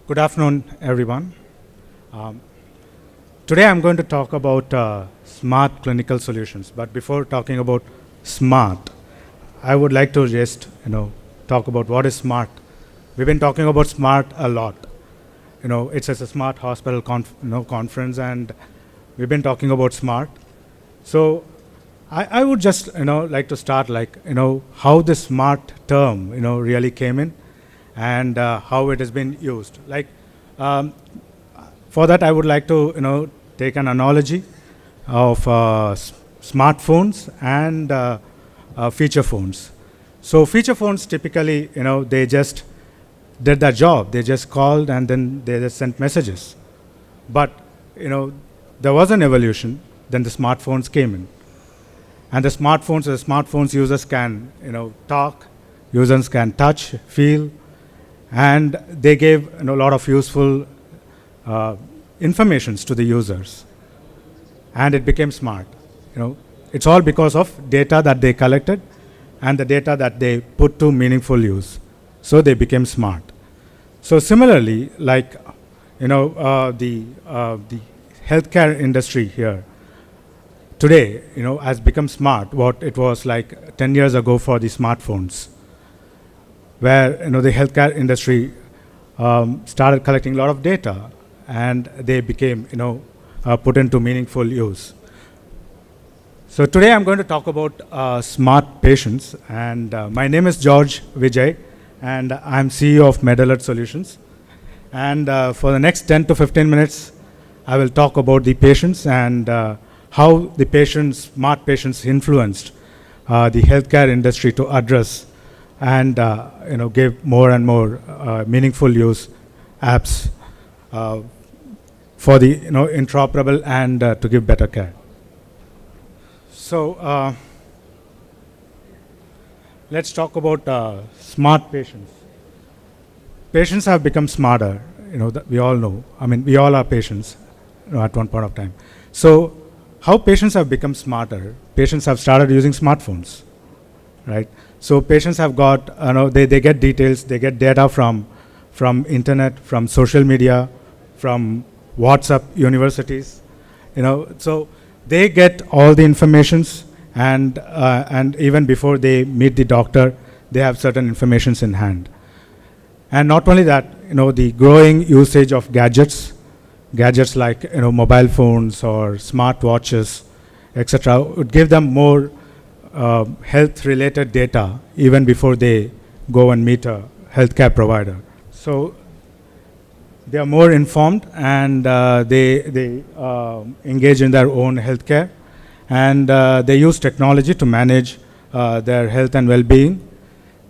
Good afternoon, everyone. Um, Today I'm going to talk about smart clinical solutions. But before talking about smart, I would like to just talk about what is smart. We've been talking about smart a lot. It's a smart hospital conference, and we've been talking about smart. So I would just like to start how the smart term really came in, and how it has been used. For that, I would like to take an analogy of smartphones and feature phones. So feature phones typically, they just did their job. They just called and then they just sent messages. But there was an evolution. Then the smartphones came in, and the smartphones users can talk, users can touch, feel, and they gave a lot of useful informations to the users, and it became smart. It's all because of data that they collected and the data that they put to meaningful use. So they became smart. So similarly, the healthcare industry here today, has become smart. What it was like 10 years ago for the smartphones, where the healthcare industry started collecting a lot of data, and they became put into meaningful use. So today I'm going to talk about smart patients, and my name is Vijay, and I'm CEO of MedAlert Solutions. And for the next 10 to 15 minutes, I will talk about the patients and how the smart patients influenced the healthcare industry to address and give more and more meaningful use apps for the interoperable and to give better care. So let's talk about smart patients. Patients have become smarter. We all know. I mean, we all are patients at one point of time. So how patients have become smarter? Patients have started using smartphones, right? So patients have got they get details, they get data from internet, from social media, from WhatsApp universities, so they get all the informations, and even before they meet the doctor, they have certain informations in hand. And not only that, the growing usage of gadgets like mobile phones or smart watches, etc., would give them more health-related data even before they go and meet a healthcare provider. So they are more informed, and they engage in their own healthcare, and they use technology to manage their health and well-being.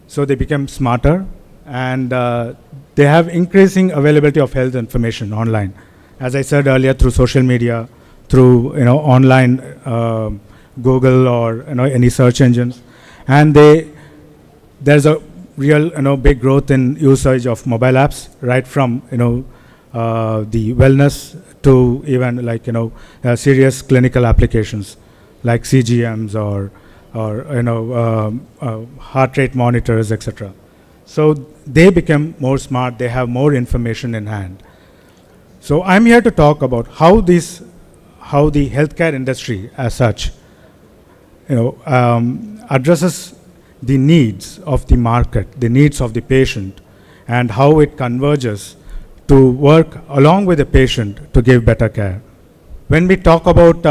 So they become smarter, and they have increasing availability of health information online. As I said earlier, through social media, through online Google or any search engines, and there's a real big growth in usage of mobile apps, right from the wellness to even serious clinical applications like CGMs or heart rate monitors, etc. So they become more smart. They have more information in hand. So I'm here to talk about how the healthcare industry as such addresses the needs of the market, the needs of the patient, and how it converges to work along with the patient to give better care. When we talk about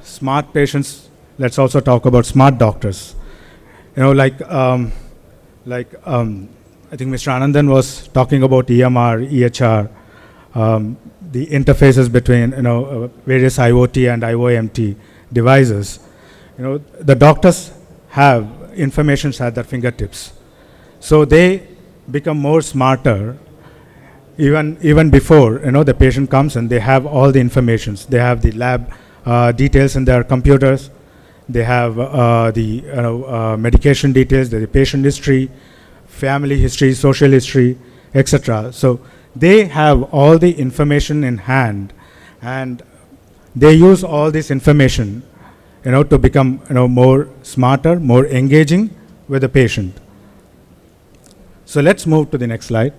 smart patients, let's also talk about smart doctors. I think Mr. Anandan was talking about EMR, EHR, the interfaces between various IoT and IoMT devices. The doctors have information at their fingertips, so they become more smarter even before the patient comes, and they have all the informations. They have the lab details in their computers. They have the medication details, the patient history, family history, social history, etc. So they have all the information in hand, and they use all this information to become more smarter, more engaging with the patient. So let's move to the next slide.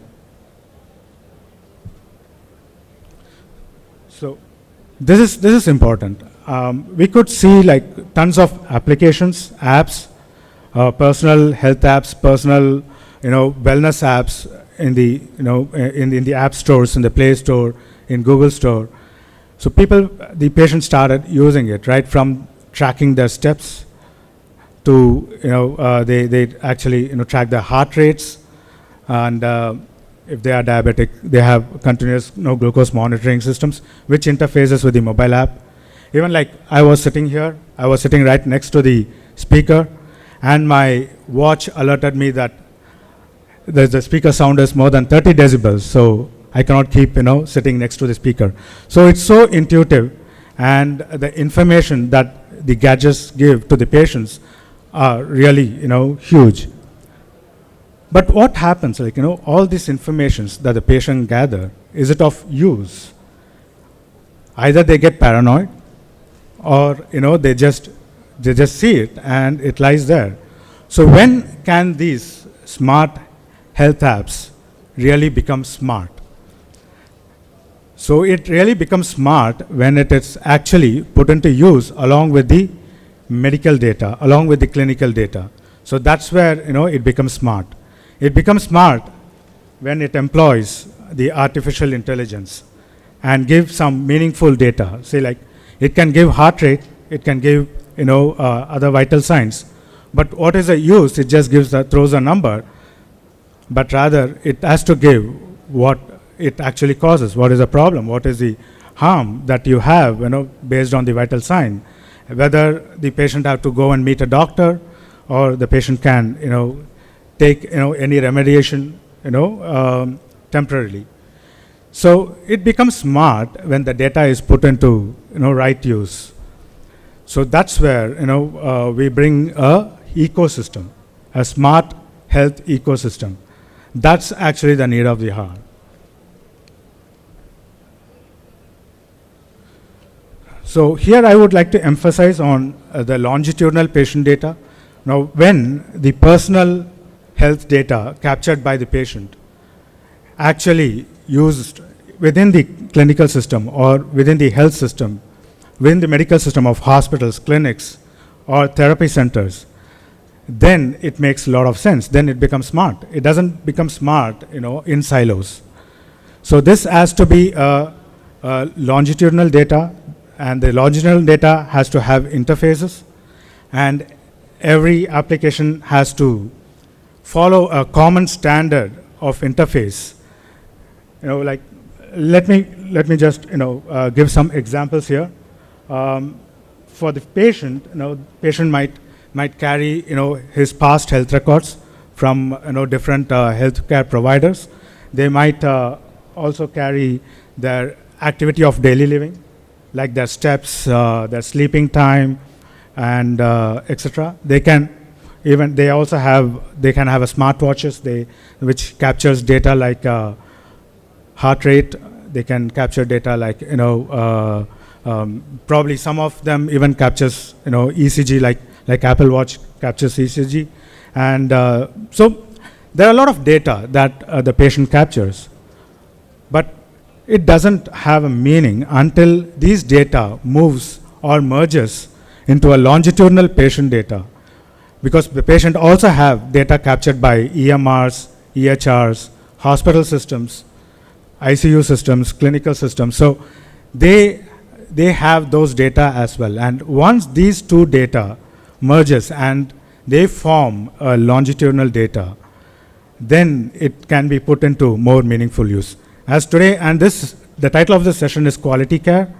So this is important. We could see like tons of applications, apps, personal health apps, personal wellness apps in the in the app stores, in the Play Store, in Google Store. So the patients started using it, right, from tracking their steps to they actually track their heart rates, and if they are diabetic, they have continuous glucose monitoring systems, which interfaces with the mobile app. Even like I was sitting here, I was sitting right next to the speaker, and my watch alerted me that the speaker sound is more than 30 decibels, so I cannot keep sitting next to the speaker. So it's so intuitive, and the information that the gadgets give to the patients are really huge. But what happens, like all these informations that the patient gather, is it of use? Either they get paranoid, or they just see it and it lies there. So when can these smart health apps really become smart? So it really becomes smart when it is actually put into use along with the medical data, along with the clinical data. So that's where it becomes smart. It becomes smart when it employs the artificial intelligence and gives some meaningful data. Say like it can give heart rate, it can give other vital signs, but what is the use? It just throws a number, but rather it has to give what it actually causes. What is the problem? What is the harm that you have based on the vital sign? Whether the patient have to go and meet a doctor, or the patient can take any remediation temporarily. So it becomes smart when the data is put into right use. So that's where we bring a ecosystem, a smart health ecosystem. That's actually the need of the hour. So here I would like to emphasize on the longitudinal patient data. Now, when the personal health data captured by the patient actually used within the clinical system or within the health system, within the medical system of hospitals, clinics, or therapy centers, then it makes a lot of sense. Then it becomes smart. It doesn't become smart, in silos. So this has to be a longitudinal data, and the longitudinal data has to have interfaces, and every application has to follow a common standard of interface. Like let me just give some examples here. For the patient, patient might carry his past health records from different healthcare providers. They might also carry their activity of daily living, like their steps, their sleeping time, and etc. They can also have a smartwatches which captures data like heart rate. They can capture data like probably some of them even captures ECG, like Apple Watch captures ECG, and so there are a lot of data that the patient captures, but it doesn't have a meaning until these data moves or merges into a longitudinal patient data, because the patient also have data captured by EMRs, EHRs, hospital systems, ICU systems, clinical systems. So they have those data as well. And once these two data merges and they form a longitudinal data, then it can be put into more meaningful use. As today, and the title of this session is Quality Care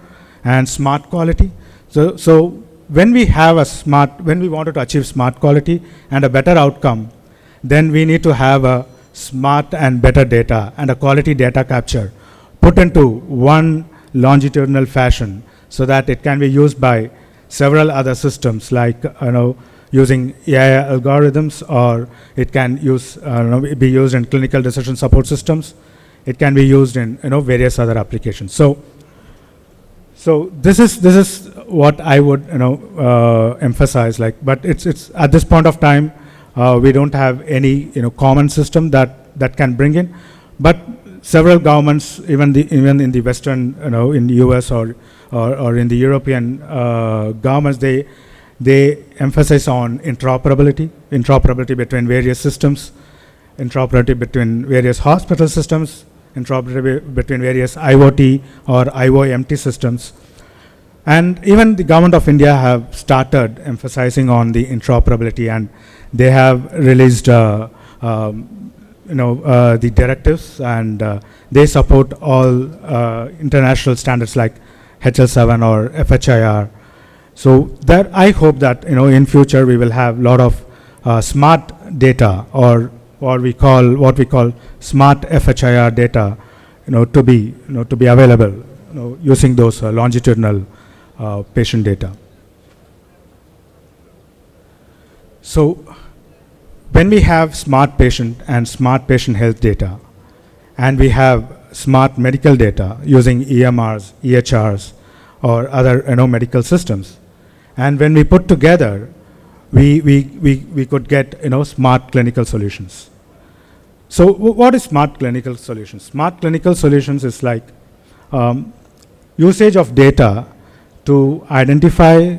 and Smart Quality. So when we wanted to achieve smart quality and a better outcome, then we need to have a smart and better data and a quality data capture put into one longitudinal fashion, so that it can be used by several other systems, like using AI algorithms, or it can be used in clinical decision support systems. It can be used in various other applications. So this is what I would emphasize. But it's at this point of time we don't have any common system that can bring in. But several governments, even in the Western, in the US or in the European governments, they emphasize on interoperability between various systems, interoperability between various hospital systems, interoperability between various IoT or IoMT systems. And even the government of India have started emphasizing on the interoperability, and they have released the directives, and they support all international standards like HL7 or FHIR. So that I hope that in future we will have a lot of smart data, or what we call smart FHIR data, to be available, using those longitudinal patient data. So when we have smart patient and smart patient health data, and we have smart medical data using EMRs, EHRs, or other medical systems, and when we put together, we could get smart clinical solutions. So what is smart clinical solutions? Smart clinical solutions is like usage of data to identify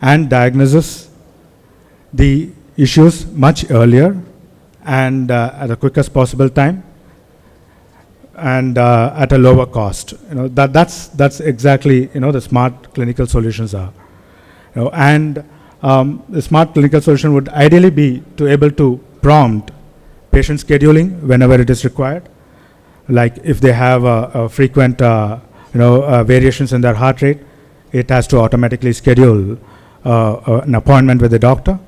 and diagnose the issues much earlier and at the quickest possible time, and at a lower cost. That's exactly the smart clinical solutions are. And the smart clinical solution would ideally be to able to prompt patient scheduling whenever it is required. Like if they have a frequent variations in their heart rate, it has to automatically schedule an appointment with the doctor.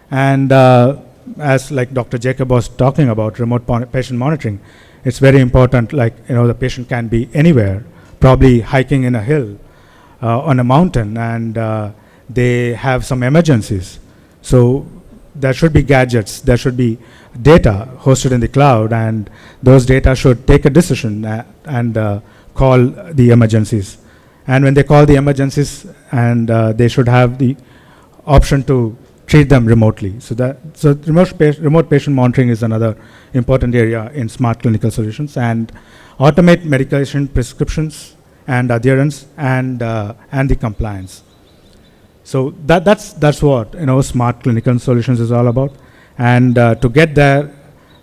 And as like Dr. Jacob was talking about remote patient monitoring, it's very important, like the patient can be anywhere, probably hiking in a hill, on a mountain, and they have some emergencies. So there should be gadgets, there should be data hosted in the cloud, and those data should take a decision and call the emergencies. And when they call the emergencies, and they should have the option to treat them remotely. So remote patient monitoring is another important area in smart clinical solutions, and automate medication prescriptions and adherence and the compliance. So that's what smart clinical solutions is all about. And to get there,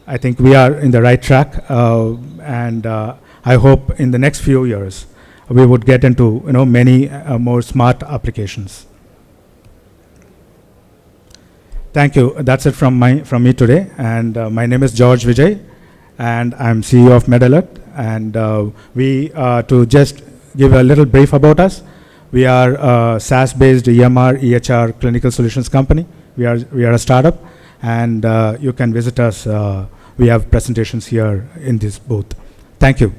I think we are in the right track, and I hope in the next few years we would get into many more smart applications. Thank you. That's it from me today. And my name is George Vijay, and I'm CEO of MedAlert. And to just give a little brief about us, we are a SaaS-based EMR, EHR clinical solutions company. We are a startup, and you can visit us. We have presentations here in this booth. Thank you.